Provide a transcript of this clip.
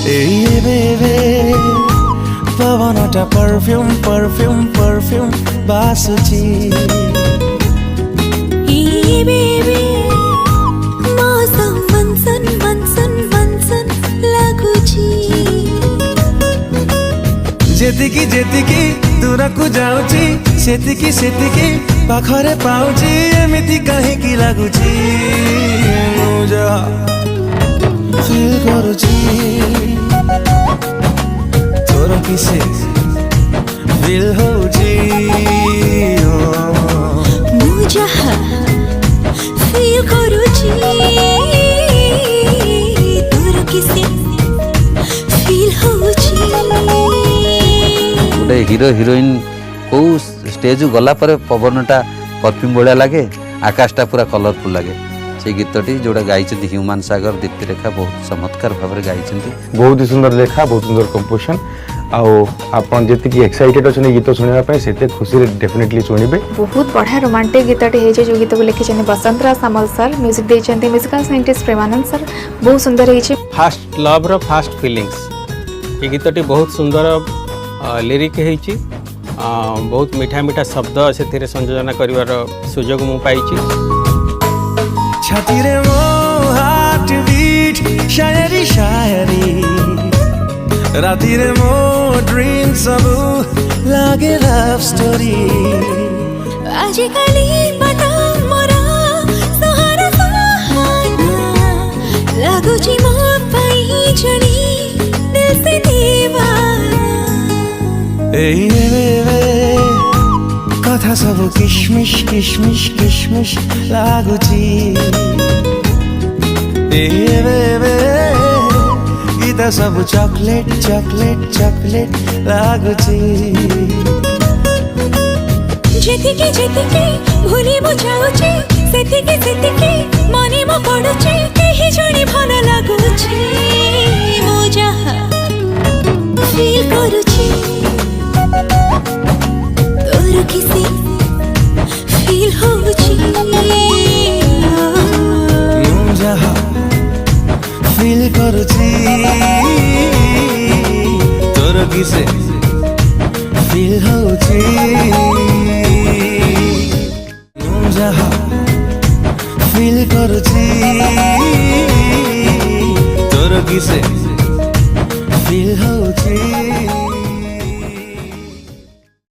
बेबे पवनटा perfume perfume perfume बासुची बेबे मौसम मनसन मनसन मनसन लागुची जेतिकी जेतिकी दूरकू जाऊची सेतिकी सेतिकी पाखरे पाउची एमिति काहेकि लागुची मुझा फील करूची तोर किसे फील होची मुझा फील करूची तोर किसे फील होची गोटे हीरो हिरोइन कौ स्टेज गला पर पवनटा परफ्यूम भाया लगे आकाशटा पूरा कलरफुल लगे से गीतटी जोड़ा गाई ह्यूमान सागर दीप्ति रेखा बहुत चमत्कार भाव में गाई बहुत ही सुंदर लेखा बहुत सुंदर कंपोजिशन आपन जी एक्साइटेड अच्छे गीत शुणा से खुशी डेफिनेटली शुणवे बहुत बढ़िया रोमांटिक गीतटे है जो गीत को लिखिं बसंत राज सामल सर म्यूजिक देते म्यूजिकल साइंटिस्ट प्रेमानंद सर बहुत सुंदर है फास्ट लव रो फास्ट फीलिंग्स ये गीतटी बहुत सुंदर लिरिक है बहुत मीठा मीठा शब्द से संयोजन कर सुजोग मु पाई छाती रे मो हार्ट बीट शायरी शायरी राती रे मो ड्रीम सब लागे लव स्टोरी आजिकाली बता मोरा सहारा सहारा लागुची मो पाई जणी दिल से दीवाना कथा सब किशमिश किशमिश किशमिश लागुची गीत सब चॉकलेट चॉकलेट चॉकलेट लागुची जेतिके जेतिके भूली बुझाउची सेतिके सेतिके मने मो पडुची केही जणी भल लागुची मो जहा फील करूची तोर किसी फील होची मुझा फील करूची तोर किसे फील होची मुझा फील करूची तोर किसे